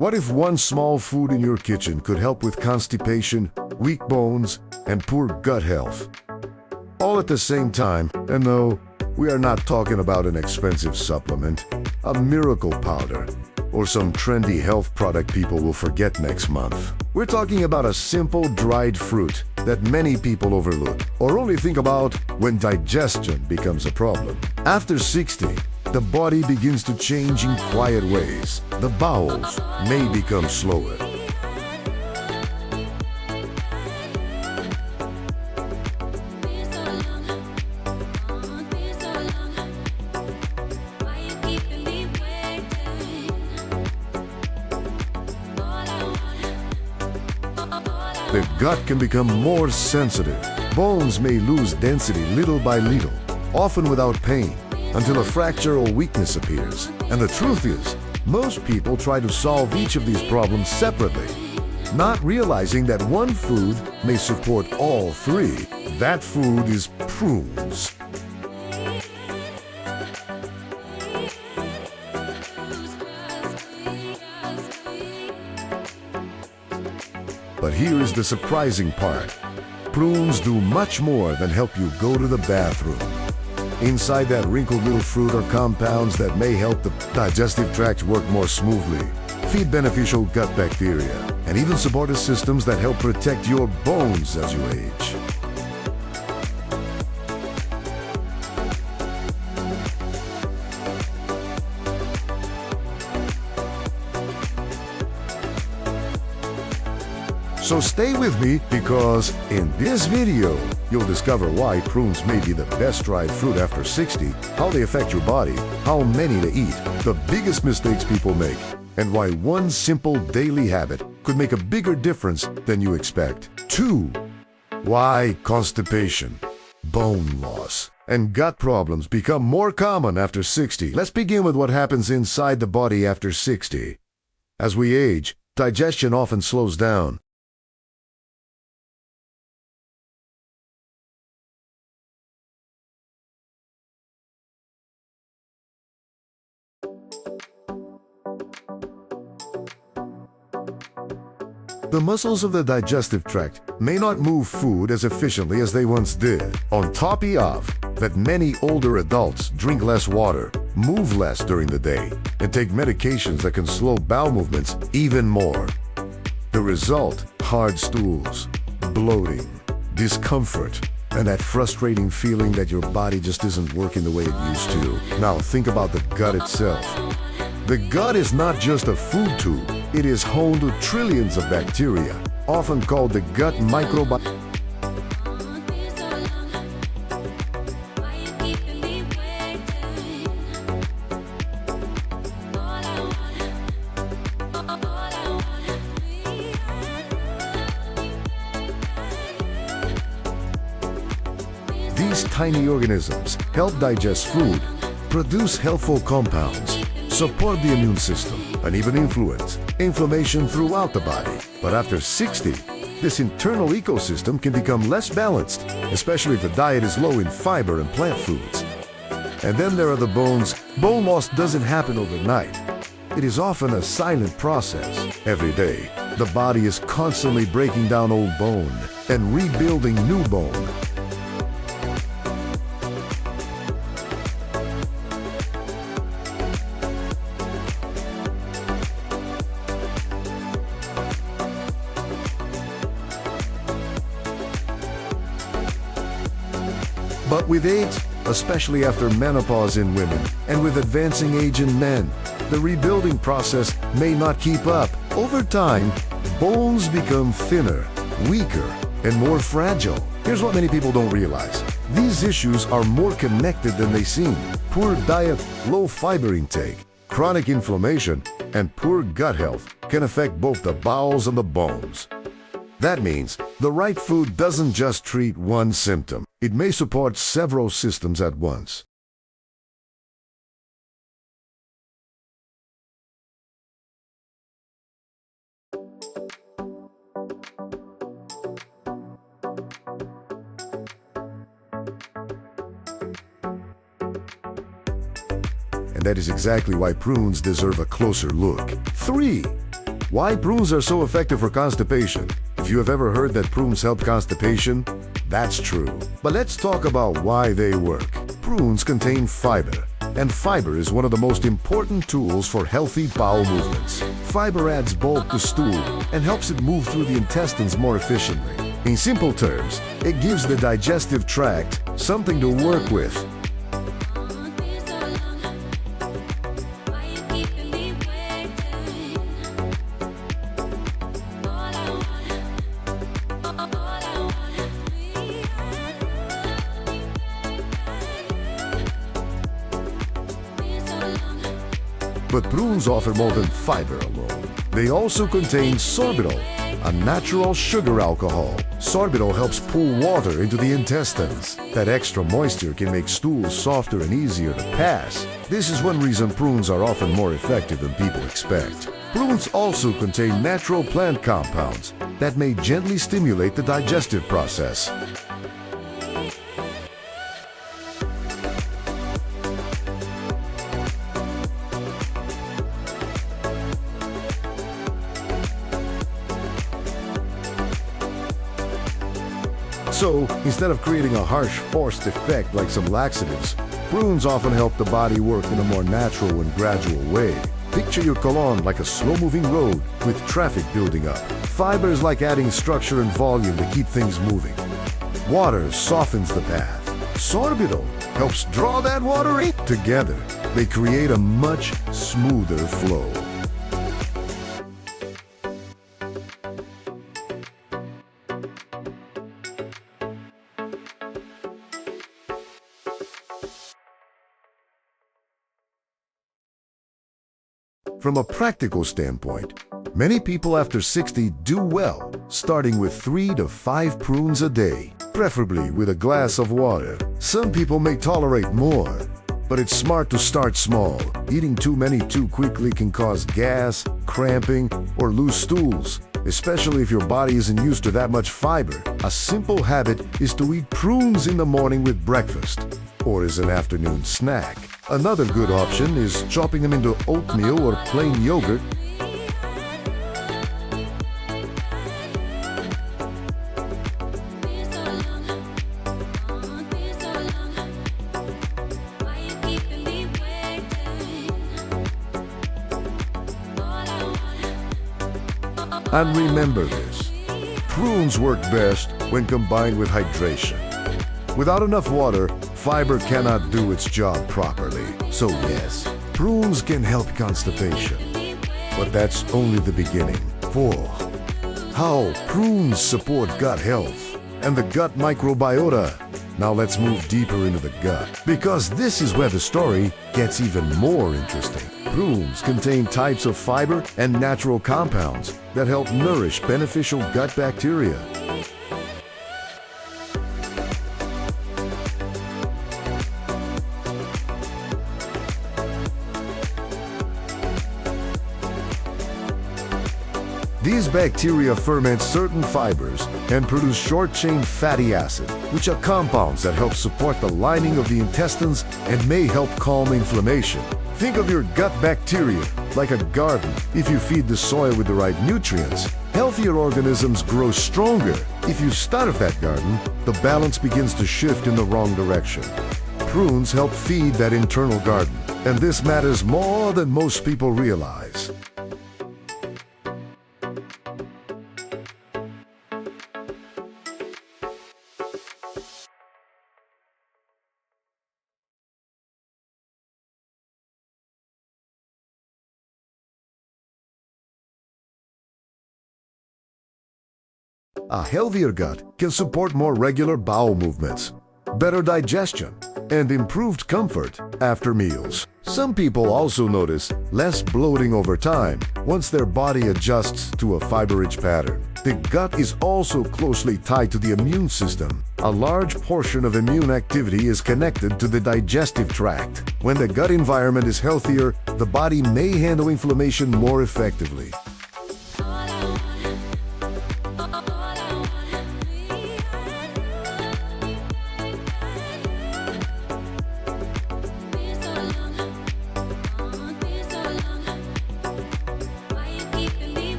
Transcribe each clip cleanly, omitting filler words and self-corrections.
What if one small food in your kitchen could help with constipation, weak bones, and poor gut health? All at the same time, and no, we are not talking about an expensive supplement, a miracle powder, or some trendy health product people will forget next month. We're talking about a simple dried fruit that many people overlook or only think about when digestion becomes a problem. After 60, the body begins to change in quiet ways. The bowels may become slower. The gut can become more sensitive. Bones may lose density little by little, often without pain, until a fracture or weakness appears. And the truth is, most people try to solve each of these problems separately, not realizing that one food may support all three. That food is prunes. But here is the surprising part. Prunes do much more than help you go to the bathroom. Inside that wrinkled little fruit are compounds that may help the digestive tract work more smoothly, feed beneficial gut bacteria, and even support systems that help protect your bones as you age. So stay with me, because in this video, you'll discover why prunes may be the best dried fruit after 60, how they affect your body, how many to eat, the biggest mistakes people make, and why one simple daily habit could make a bigger difference than you expect. 2. Why constipation, bone loss, and gut problems become more common after 60. Let's begin with what happens inside the body after 60. As we age, digestion often slows down. The muscles of the digestive tract may not move food as efficiently as they once did. On top of that, many older adults drink less water, move less during the day, and take medications that can slow bowel movements even more. The result: hard stools, bloating, discomfort, and that frustrating feeling that your body just isn't working the way it used to. Now think about the gut itself. The gut is not just a food tube. It is home to trillions of bacteria, often called the gut microbiome. These tiny organisms help digest food, produce healthful compounds, support the immune system, and even influence inflammation throughout the body. But after 60, this internal ecosystem can become less balanced, especially if the diet is low in fiber and plant foods. And then there are the bones. Bone loss doesn't happen overnight. It is often a silent process. Every day, the body is constantly breaking down old bone and rebuilding new bone. But with age, especially after menopause in women and with advancing age in men, the rebuilding process may not keep up. Over time, bones become thinner, weaker, and more fragile. Here's what many people don't realize. These issues are more connected than they seem. Poor diet, low fiber intake, chronic inflammation, and poor gut health can affect both the bowels and the bones. That means the right food doesn't just treat one symptom. It may support several systems at once. And that is exactly why prunes deserve a closer look. 3. Why prunes are so effective for constipation? If you have ever heard that prunes help constipation, that's true. But let's talk about why they work. Prunes contain fiber, and fiber is one of the most important tools for healthy bowel movements. Fiber adds bulk to stool and helps it move through the intestines more efficiently. In simple terms, it gives the digestive tract something to work with. But prunes offer more than fiber alone. They also contain sorbitol, a natural sugar alcohol. Sorbitol helps pull water into the intestines. That extra moisture can make stools softer and easier to pass. This is one reason prunes are often more effective than people expect. Prunes also contain natural plant compounds that may gently stimulate the digestive process. So, instead of creating a harsh, forced effect like some laxatives, prunes often help the body work in a more natural and gradual way. Picture your colon like a slow-moving road with traffic building up. Fiber is like adding structure and volume to keep things moving. Water softens the path. Sorbitol helps draw that water in. Together, they create a much smoother flow. From a practical standpoint, many people after 60 do well, starting with 3 to 5 prunes a day, preferably with a glass of water. Some people may tolerate more, but it's smart to start small. Eating too many too quickly can cause gas, cramping, or loose stools, especially if your body isn't used to that much fiber. A simple habit is to eat prunes in the morning with breakfast, or as an afternoon snack. Another good option is chopping them into oatmeal or plain yogurt. And remember this, prunes work best when combined with hydration. Without enough water, fiber cannot do its job properly. So yes, prunes can help constipation. But that's only the beginning. 4. How prunes support gut health and the gut microbiota. Now let's move deeper into the gut, because this is where the story gets even more interesting. Prunes contain types of fiber and natural compounds that help nourish beneficial gut bacteria. These bacteria ferment certain fibers and produce short-chain fatty acid, which are compounds that help support the lining of the intestines and may help calm inflammation. Think of your gut bacteria like a garden. If you feed the soil with the right nutrients, healthier organisms grow stronger. If you starve that garden, the balance begins to shift in the wrong direction. Prunes help feed that internal garden, and this matters more than most people realize. A healthier gut can support more regular bowel movements, better digestion, and improved comfort after meals. Some people also notice less bloating over time once their body adjusts to a fiber-rich pattern. The gut is also closely tied to the immune system. A large portion of immune activity is connected to the digestive tract. When the gut environment is healthier, the body may handle inflammation more effectively.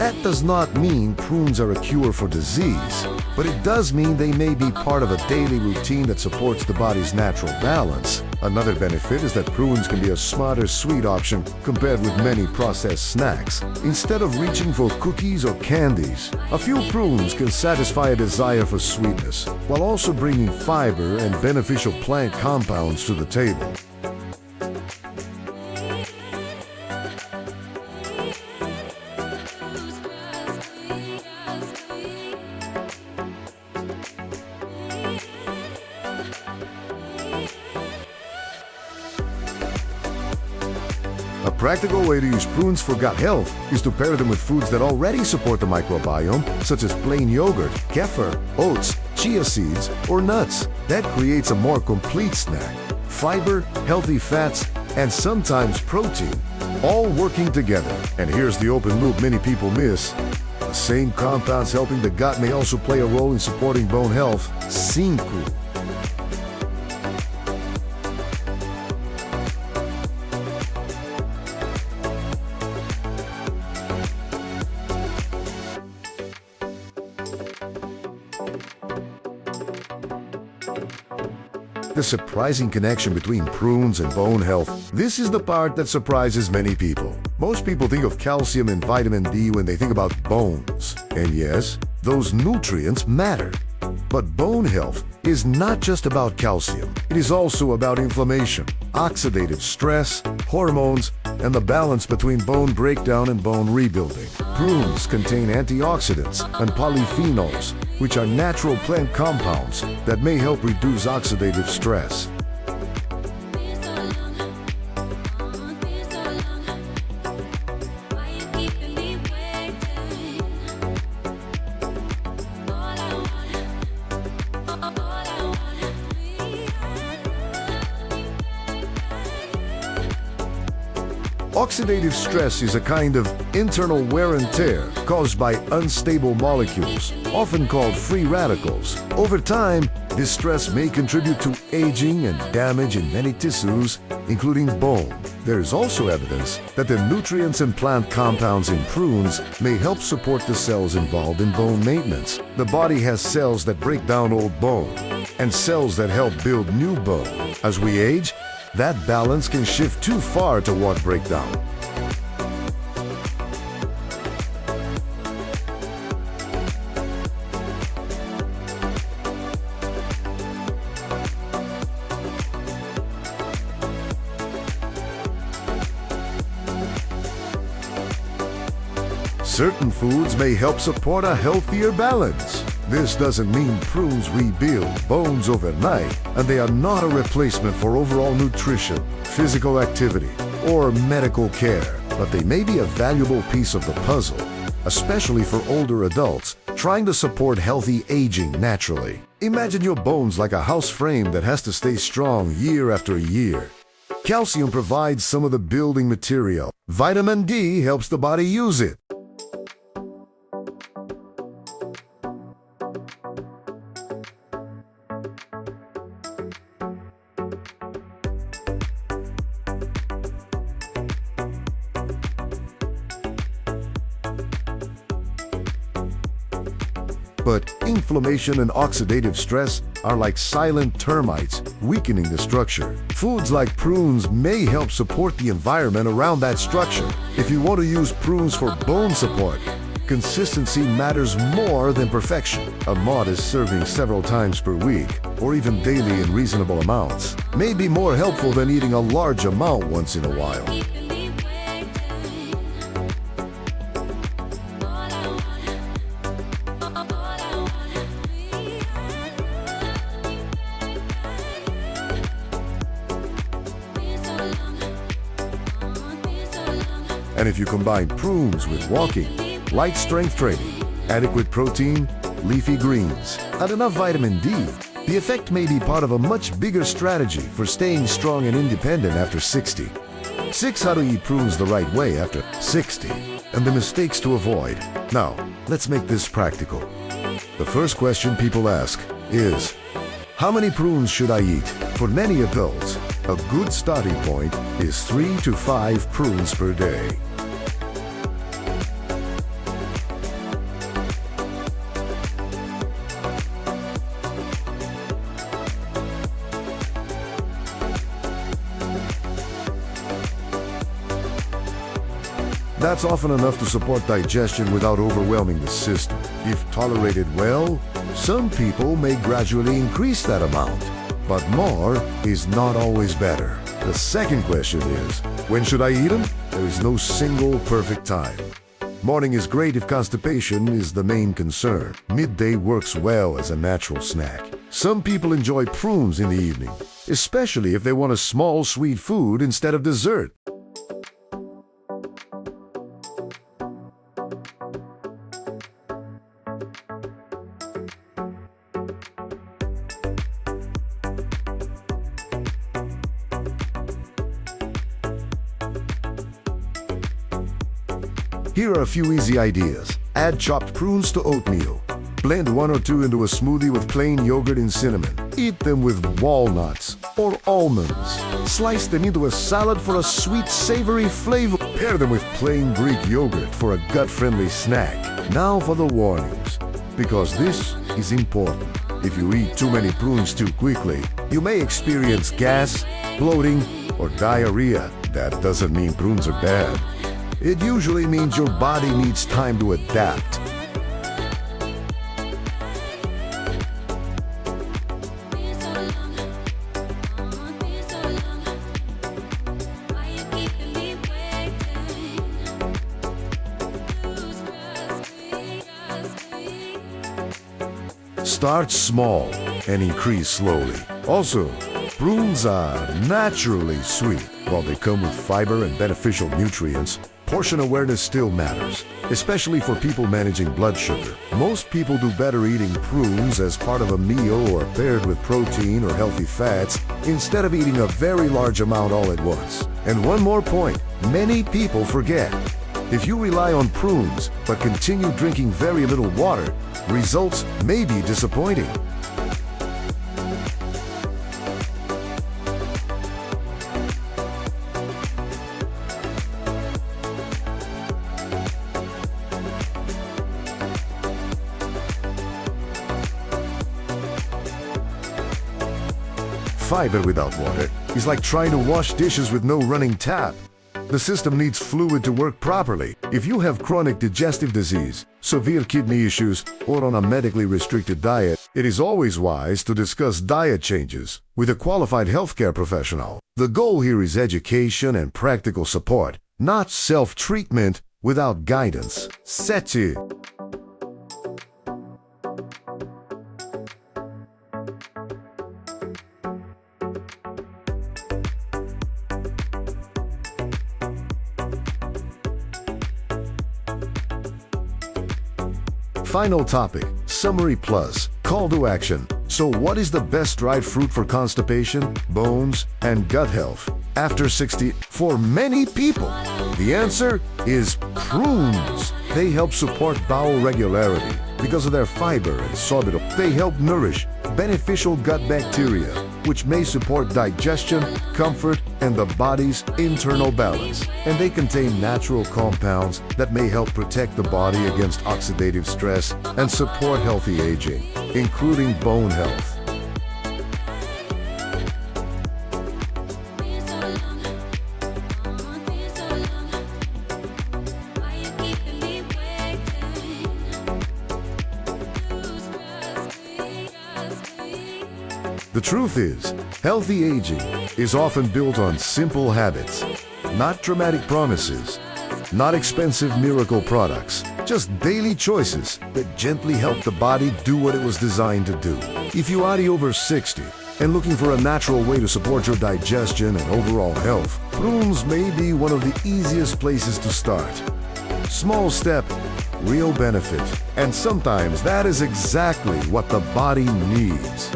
That does not mean prunes are a cure for disease, but it does mean they may be part of a daily routine that supports the body's natural balance. Another benefit is that prunes can be a smarter sweet option compared with many processed snacks. Instead of reaching for cookies or candies, a few prunes can satisfy a desire for sweetness, while also bringing fiber and beneficial plant compounds to the table. A practical way to use prunes for gut health is to pair them with foods that already support the microbiome, such as plain yogurt, kefir, oats, chia seeds, or nuts. That creates a more complete snack. Fiber, healthy fats, and sometimes protein, all working together. And here's the open loop many people miss. The same compounds helping the gut may also play a role in supporting bone health. 5. The surprising connection between prunes and bone health. This is the part that surprises many people. Most people think of calcium and vitamin D when they think about bones. And yes, those nutrients matter. But bone health is not just about calcium. It is also about inflammation, oxidative stress, hormones, and the balance between bone breakdown and bone rebuilding. Prunes contain antioxidants and polyphenols, which are natural plant compounds that may help reduce oxidative stress. Oxidative stress is a kind of internal wear and tear caused by unstable molecules, often called free radicals. Over time, this stress may contribute to aging and damage in many tissues, including bone. There is also evidence that the nutrients and plant compounds in prunes may help support the cells involved in bone maintenance. The body has cells that break down old bone and cells that help build new bone. As we age, that balance can shift too far toward breakdown. Certain foods may help support a healthier balance. This doesn't mean prunes rebuild bones overnight, and they are not a replacement for overall nutrition, physical activity, or medical care, but they may be a valuable piece of the puzzle, especially for older adults trying to support healthy aging naturally. Imagine your bones like a house frame that has to stay strong year after year. Calcium provides some of the building material. Vitamin D helps the body use it. But inflammation and oxidative stress are like silent termites, weakening the structure. Foods like prunes may help support the environment around that structure. If you want to use prunes for bone support, consistency matters more than perfection. A modest serving several times per week, or even daily in reasonable amounts, may be more helpful than eating a large amount once in a while. And if you combine prunes with walking, light strength training, adequate protein, leafy greens, and enough vitamin D, the effect may be part of a much bigger strategy for staying strong and independent after 60. 6. How to eat prunes the right way after 60, and the mistakes to avoid. Now, let's make this practical. The first question people ask is, how many prunes should I eat? For many adults, a good starting point is 3 to 5 prunes per day. That's often enough to support digestion without overwhelming the system. If tolerated well, some people may gradually increase that amount, but more is not always better. The second question is, when should I eat them? There is no single perfect time. Morning is great if constipation is the main concern. Midday works well as a natural snack. Some people enjoy prunes in the evening, especially if they want a small sweet food instead of dessert. Here are a few easy ideas. Add chopped prunes to oatmeal. Blend 1 or 2 into a smoothie with plain yogurt and cinnamon. Eat them with walnuts or almonds. Slice them into a salad for a sweet, savory flavor. Pair them with plain Greek yogurt for a gut-friendly snack. Now for the warnings, because this is important. If you eat too many prunes too quickly, you may experience gas, bloating, or diarrhea. That doesn't mean prunes are bad. It usually means your body needs time to adapt. Start small and increase slowly. Also, prunes are naturally sweet. While they come with fiber and beneficial nutrients, portion awareness still matters, especially for people managing blood sugar. Most people do better eating prunes as part of a meal or paired with protein or healthy fats instead of eating a very large amount all at once. And one more point, many people forget. If you rely on prunes but continue drinking very little water, results may be disappointing. Fiber without water is like trying to wash dishes with no running tap. The system needs fluid to work properly. If you have chronic digestive disease, severe kidney issues, or on a medically restricted diet, it is always wise to discuss diet changes with a qualified healthcare professional. The goal here is education and practical support, not self-treatment without guidance. Seti. Final topic, summary plus, call to action. So what is the best dried fruit for constipation, bones, and gut health? After 60, for many people, the answer is prunes. They help support bowel regularity because of their fiber and sorbitol. They help nourish beneficial gut bacteria, which may support digestion, comfort, and the body's internal balance. And they contain natural compounds that may help protect the body against oxidative stress and support healthy aging, including bone health. The truth is, healthy aging is often built on simple habits, not dramatic promises, not expensive miracle products, just daily choices that gently help the body do what it was designed to do. If you are over 60 and looking for a natural way to support your digestion and overall health, prunes may be one of the easiest places to start. Small step, real benefit, and sometimes that is exactly what the body needs.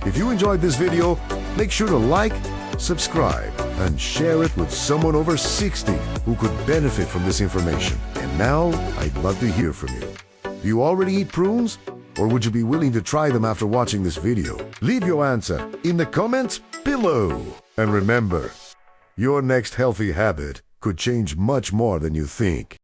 If you enjoyed this video, make sure to like, subscribe, and share it with someone over 60 who could benefit from this information. And now, I'd love to hear from you. Do you already eat prunes? Or would you be willing to try them after watching this video? Leave your answer in the comments below. And remember, your next healthy habit could change much more than you think.